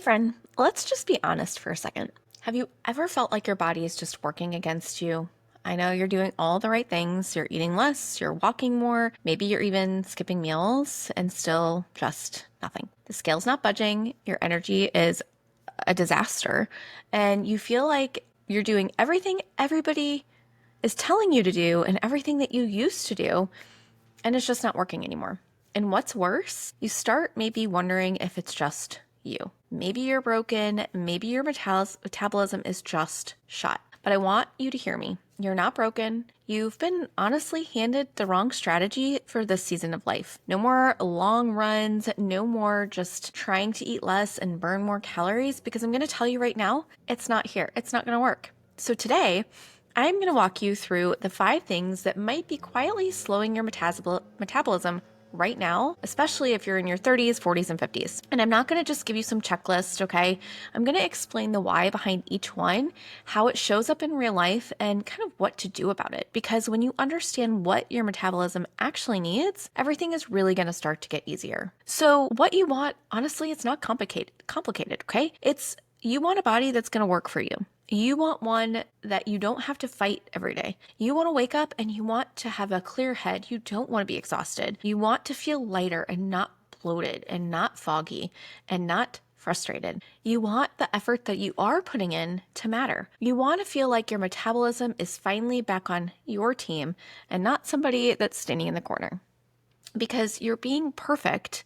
friend, let's just be honest for a second. Have you ever felt like your body is just working against you? I know you're doing all the right things. You're eating less, you're walking more, maybe you're even skipping meals and still just nothing. The scale's not budging, your energy is a disaster, and you feel like you're doing everything everybody is telling you to do and everything that you used to do, and it's just not working anymore. And what's worse, you start maybe wondering if it's just you. Maybe you're broken, maybe your metabolism is just shot. But I want you to hear me. You're not broken. You've been honestly handed the wrong strategy for this season of life. No more long runs, no more just trying to eat less and burn more calories, because I'm going to tell you right now, it's not here. It's not going to work. So today, I'm going to walk you through the 5 things that might be quietly slowing your metabolism right now, especially if you're in your 30s, 40s, and 50s. And I'm not going to just give you some checklist, okay? I'm going to explain the why behind each one, how it shows up in real life, and kind of what to do about it. Because when you understand what your metabolism actually needs, everything is really going to start to get easier. So what you want, honestly, it's not complicated, okay? You want a body that's going to work for you. You want one that you don't have to fight every day. You want to wake up and you want to have a clear head. You don't want to be exhausted. You want to feel lighter and not bloated and not foggy and not frustrated. You want the effort that you are putting in to matter. You want to feel like your metabolism is finally back on your team and not somebody that's standing in the corner. Because you're being perfect,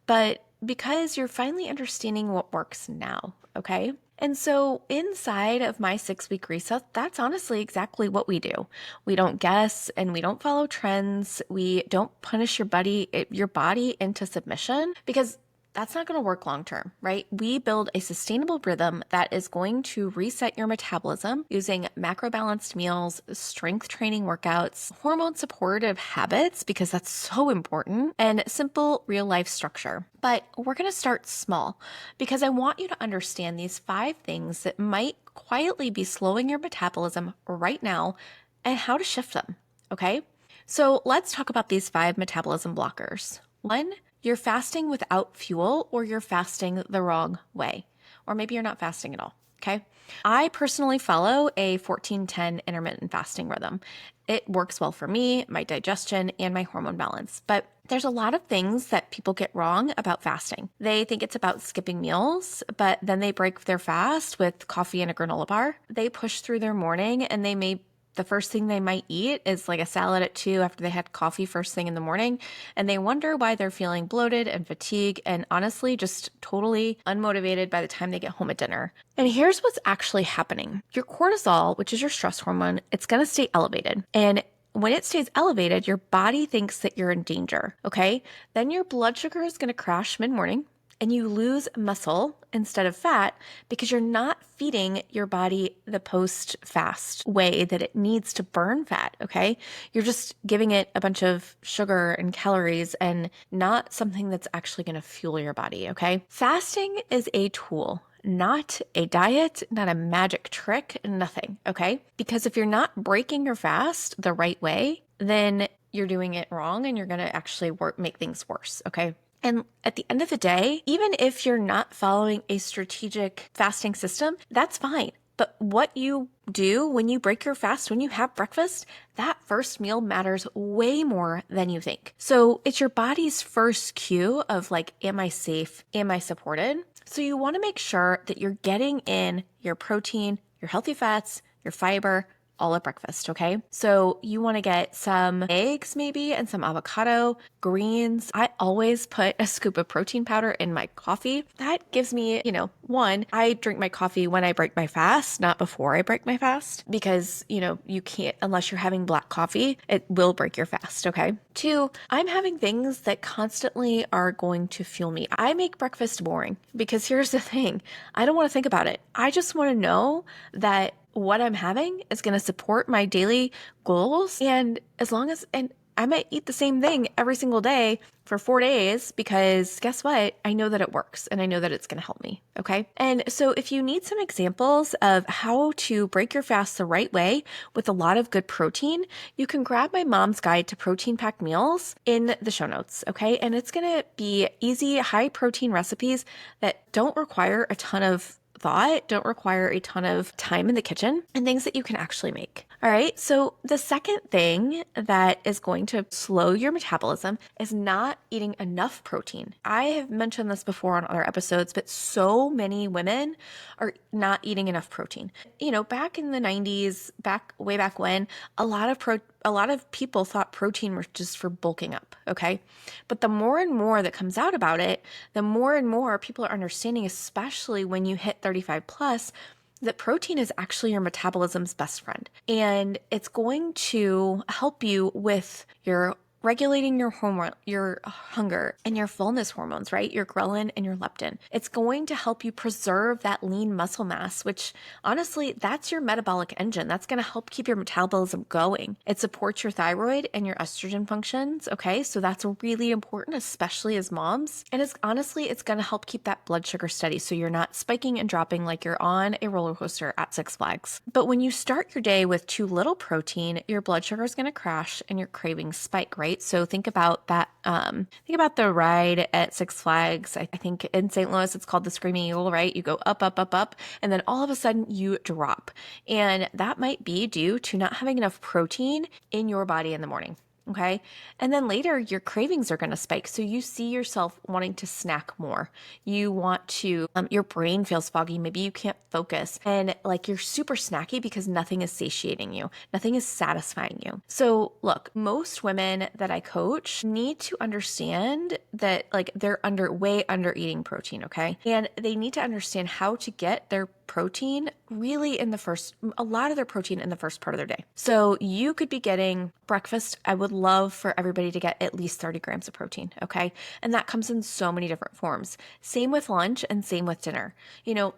but because you're finally understanding what works now, okay? And so inside of my 6-week reset, that's honestly exactly what we do. We don't guess and we don't follow trends. We don't punish your body into submission, because that's not going to work long term, right? We build a sustainable rhythm that is going to reset your metabolism using macro balanced meals, strength training workouts, hormone supportive habits, because that's so important, and simple real life structure. But we're going to start small, because I want you to understand these 5 things that might quietly be slowing your metabolism right now and how to shift them, okay? So let's talk about these 5 metabolism blockers. 1, you're fasting without fuel, or you're fasting the wrong way. Or maybe you're not fasting at all, okay? I personally follow a 14-10 intermittent fasting rhythm. It works well for me, my digestion, and my hormone balance. But there's a lot of things that people get wrong about fasting. They think it's about skipping meals, but then they break their fast with coffee and a granola bar. They push through their morning, and the first thing they might eat is like a salad at 2 after they had coffee first thing in the morning. And they wonder why they're feeling bloated and fatigued and honestly just totally unmotivated by the time they get home at dinner. And here's what's actually happening. Your cortisol, which is your stress hormone, it's going to stay elevated. And when it stays elevated, your body thinks that you're in danger, okay? Then your blood sugar is going to crash mid-morning, and you lose muscle instead of fat because you're not feeding your body the post-fast way that it needs to burn fat, okay? You're just giving it a bunch of sugar and calories and not something that's actually going to fuel your body, okay? Fasting is a tool, not a diet, not a magic trick, nothing, okay? Because if you're not breaking your fast the right way, then you're doing it wrong and you're going to actually make things worse, okay? And at the end of the day, even if you're not following a strategic fasting system, that's fine. But what you do when you break your fast, when you have breakfast, that first meal matters way more than you think. So it's your body's first cue of like, am I safe? Am I supported? So you want to make sure that you're getting in your protein, your healthy fats, your fiber, all at breakfast, okay? So you want to get some eggs maybe and some avocado, greens. I always put a scoop of protein powder in my coffee. That gives me, one, I drink my coffee when I break my fast, not before I break my fast, because, you can't, unless you're having black coffee, it will break your fast, okay? 2, I'm having things that constantly are going to fuel me. I make breakfast boring because here's the thing. I don't want to think about it. I just want to know that what I'm having is going to support my daily goals. And I might eat the same thing every single day for 4 days because guess what? I know that it works and I know that it's going to help me. Okay. And so if you need some examples of how to break your fast the right way with a lot of good protein, you can grab my mom's guide to protein packed meals in the show notes. Okay. And it's going to be easy, high protein recipes that don't require a ton of thought, don't require a ton of time in the kitchen, and things that you can actually make. All right. So the second thing that is going to slow your metabolism is not eating enough protein. I have mentioned this before on other episodes, but so many women are not eating enough protein. Back in the 90s, way back when, a lot of people thought protein was just for bulking up, okay? But the more and more that comes out about it, the more and more people are understanding, especially when you hit 35 plus, that protein is actually your metabolism's best friend. And it's going to help you with your regulating your hormone, your hunger and your fullness hormones, right? Your ghrelin and your leptin. It's going to help you preserve that lean muscle mass, which honestly, that's your metabolic engine. That's going to help keep your metabolism going. It supports your thyroid and your estrogen functions. Okay. So that's really important, especially as moms. And it's going to help keep that blood sugar steady. So you're not spiking and dropping like you're on a roller coaster at Six Flags. But when you start your day with too little protein, your blood sugar is going to crash and your cravings spike, right? So think about that. Think about the ride at Six Flags. I think in St. Louis, it's called the Screaming Eagle, right? You go up, up, up, up, and then all of a sudden you drop. And that might be due to not having enough protein in your body in the morning. Okay. And then later your cravings are going to spike. So you see yourself wanting to snack more. You want to, your brain feels foggy. Maybe you can't focus and like you're super snacky because nothing is satiating you. Nothing is satisfying you. So look, most women that I coach need to understand that like they're way under eating protein. Okay. And they need to understand how to get their protein really a lot of their protein in the first part of their day. So you could be getting breakfast. I would love for everybody to get at least 30 grams of protein. Okay. And that comes in so many different forms. Same with lunch and same with dinner.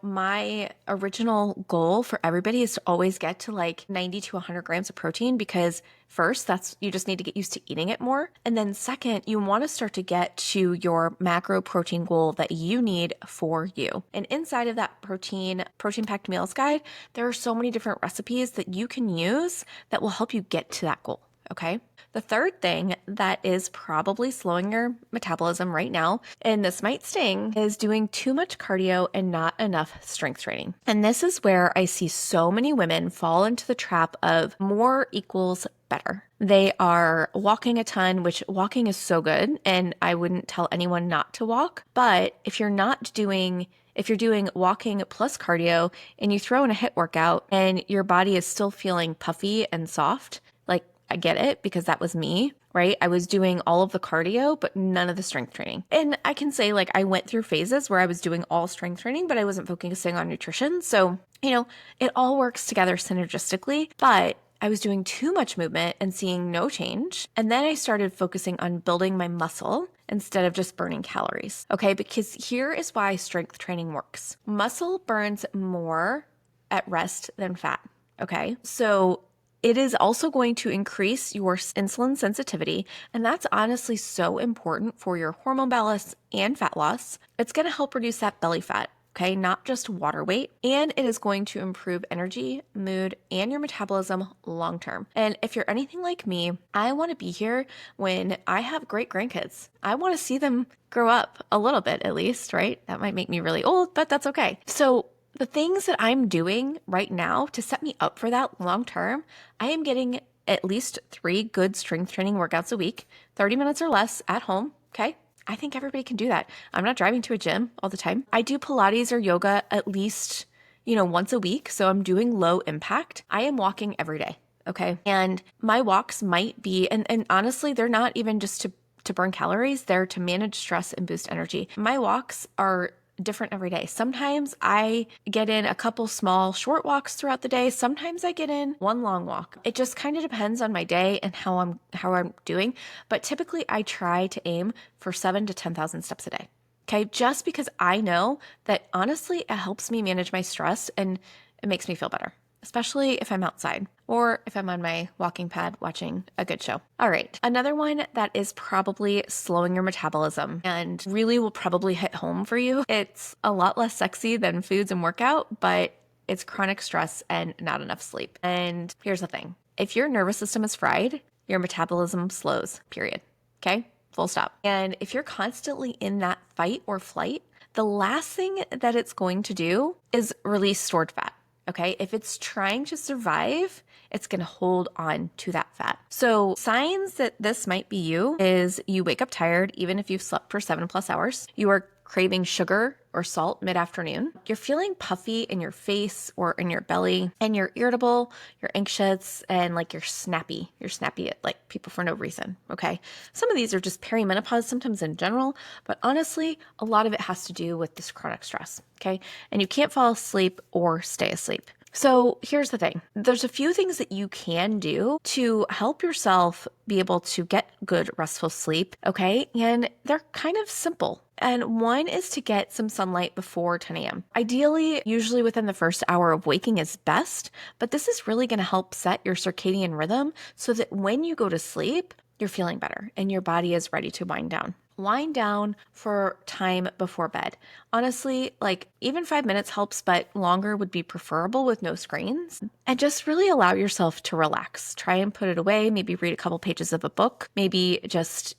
My original goal for everybody is to always get to like 90 to 100 grams of protein because first, you just need to get used to eating it more. And then second, you want to start to get to your macro protein goal that you need for you. And inside of that protein packed meals guide, there are so many different recipes that you can use that will help you get to that goal. Okay. The third thing that is probably slowing your metabolism right now, and this might sting, is doing too much cardio and not enough strength training. And this is where I see so many women fall into the trap of more equals better. They are walking a ton, which walking is so good. And I wouldn't tell anyone not to walk. But if you're doing walking plus cardio and you throw in a HIIT workout and your body is still feeling puffy and soft, like I get it because that was me, right? I was doing all of the cardio, but none of the strength training. And I can say like I went through phases where I was doing all strength training, but I wasn't focusing on nutrition. So, it all works together synergistically, but I was doing too much movement and seeing no change. And then I started focusing on building my muscle instead of just burning calories. Okay, because here is why strength training works. Muscle burns more at rest than fat. Okay, so it is also going to increase your insulin sensitivity. And that's honestly so important for your hormone balance and fat loss. It's going to help reduce that belly fat. Okay, not just water weight, and it is going to improve energy, mood, and your metabolism long term. And if you're anything like me, I want to be here when I have great grandkids. I want to see them grow up a little bit at least, right? That might make me really old, but that's okay. So the things that I'm doing right now to set me up for that long term, I am getting at least 3 good strength training workouts a week, 30 minutes or less at home. Okay. I think everybody can do that. I'm not driving to a gym all the time. I do Pilates or yoga at least, once a week. So I'm doing low impact. I am walking every day. Okay. And my walks might be, and honestly, they're not even just to burn calories. They're to manage stress and boost energy. My walks are different every day. Sometimes I get in a couple small short walks throughout the day. Sometimes I get in one long walk. It just kind of depends on my day and how I'm doing. But typically I try to aim for 7,000 to 10,000 steps a day. Okay. Just because I know that honestly, it helps me manage my stress and it makes me feel better. especially if I'm outside or if I'm on my walking pad watching a good show. All right, another one that is probably slowing your metabolism and really will probably hit home for you. It's a lot less sexy than foods and workout, but it's chronic stress and not enough sleep. And here's the thing. If your nervous system is fried, your metabolism slows, period. Okay? Full stop. And if you're constantly in that fight or flight, the last thing that it's going to do is release stored fat. Okay, if it's trying to survive, it's going to hold on to that fat. So signs that this might be you is you wake up tired, even if you've slept for 7+ hours. You are craving sugar or salt mid-afternoon. You're feeling puffy in your face or in your belly, and you're irritable, you're anxious, and like you're snappy. You're snappy at like people for no reason, okay? Some of these are just perimenopause symptoms in general, but honestly, a lot of it has to do with this chronic stress, okay? And you can't fall asleep or stay asleep. So here's the thing. There's a few things that you can do to help yourself be able to get good restful sleep, okay? And they're kind of simple. And one is to get some sunlight before 10 a.m. Ideally, usually within the first hour of waking is best, but this is really going to help set your circadian rhythm so that when you go to sleep, you're feeling better and your body is ready to wind down. Wind down for time before bed. Honestly, like even 5 minutes helps, but longer would be preferable with no screens. And just really allow yourself to relax. Try and put it away, maybe read a couple pages of a book, maybe just,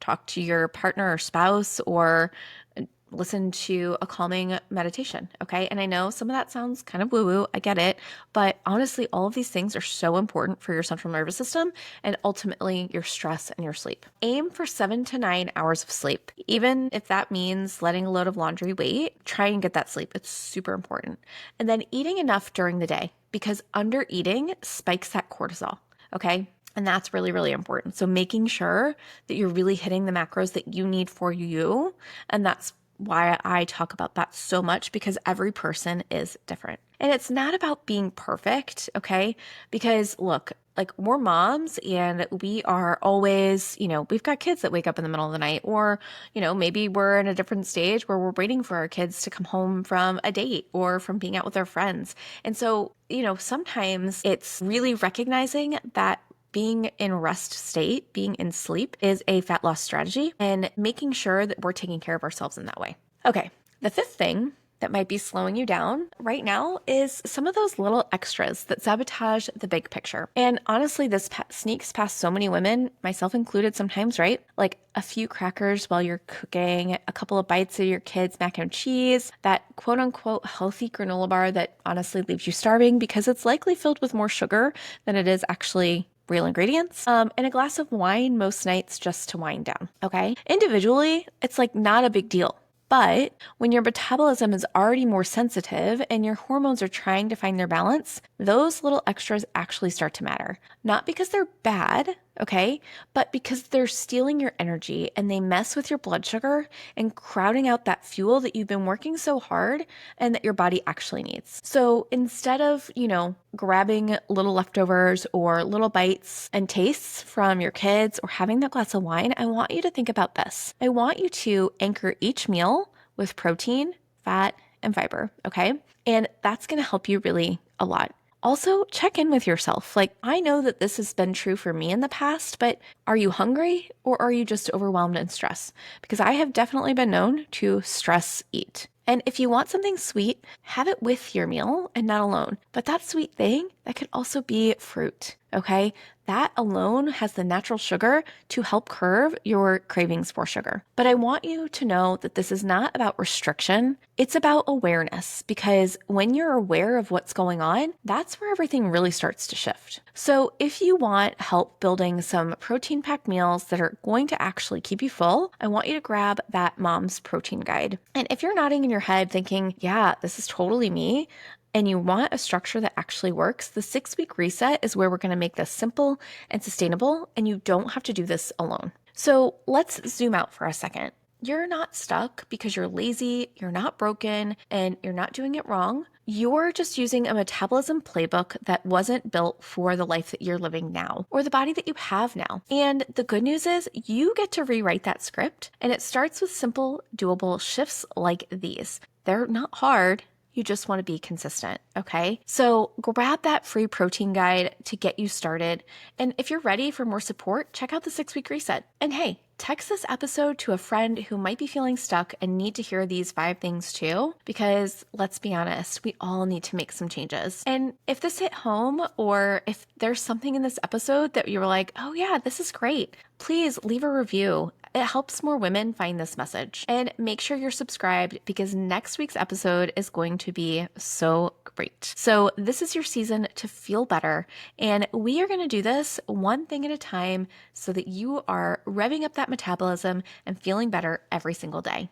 talk to your partner or spouse or listen to a calming meditation, okay? And I know some of that sounds kind of woo-woo, I get it, but honestly, all of these things are so important for your central nervous system and ultimately your stress and your sleep. Aim for 7 to 9 hours of sleep. Even if that means letting a load of laundry wait, try and get that sleep. It's super important. And then eating enough during the day because under eating spikes that cortisol, okay? And that's really, really important. So making sure that you're really hitting the macros that you need for you. And that's why I talk about that so much because every person is different. And it's not about being perfect, okay? Because look, like we're moms and we are always, we've got kids that wake up in the middle of the night or, maybe we're in a different stage where we're waiting for our kids to come home from a date or from being out with their friends. And so, sometimes it's really recognizing that being in rest state, being in sleep is a fat loss strategy and making sure that we're taking care of ourselves in that way. Okay, the fifth thing that might be slowing you down right now is some of those little extras that sabotage the big picture. And honestly, this sneaks past so many women, myself included sometimes, right? Like a few crackers while you're cooking, a couple of bites of your kids' mac and cheese, that quote unquote healthy granola bar that honestly leaves you starving because it's likely filled with more sugar than it is actually real ingredients, and a glass of wine most nights just to wind down, okay? Individually, it's like not a big deal. But when your metabolism is already more sensitive and your hormones are trying to find their balance, those little extras actually start to matter. Not because they're bad, okay, but because they're stealing your energy and they mess with your blood sugar and crowding out that fuel that you've been working so hard and that your body actually needs. So instead of, grabbing little leftovers or little bites and tastes from your kids or having that glass of wine, I want you to think about this. I want you to anchor each meal with protein, fat, and fiber, okay? And that's going to help you really a lot. Also, check in with yourself. Like, I know that this has been true for me in the past, but are you hungry or are you just overwhelmed and stressed? Because I have definitely been known to stress eat. And if you want something sweet, have it with your meal and not alone. But that sweet thing, that could also be fruit, okay? That alone has the natural sugar to help curb your cravings for sugar. But I want you to know that this is not about restriction. It's about awareness because when you're aware of what's going on, that's where everything really starts to shift. So if you want help building some protein-packed meals that are going to actually keep you full, I want you to grab that Mom's Protein Guide. And if you're nodding in your head thinking, yeah, this is totally me, and you want a structure that actually works, the 6-week reset is where we're going to make this simple and sustainable, and you don't have to do this alone. So let's zoom out for a second. You're not stuck because you're lazy, you're not broken, and you're not doing it wrong. You're just using a metabolism playbook that wasn't built for the life that you're living now or the body that you have now. And the good news is you get to rewrite that script, and it starts with simple, doable shifts like these. They're not hard. You just want to be consistent, okay? So grab that free protein guide to get you started. And if you're ready for more support, check out the 6-week reset. And hey, text this episode to a friend who might be feeling stuck and need to hear these 5 things too, because let's be honest, we all need to make some changes. And if this hit home, or if there's something in this episode that you were like, oh yeah, this is great, please leave a review. It helps more women find this message. And make sure you're subscribed, because next week's episode is going to be so great. So this is your season to feel better. And we are going to do this one thing at a time so that you are revving up that metabolism and feeling better every single day.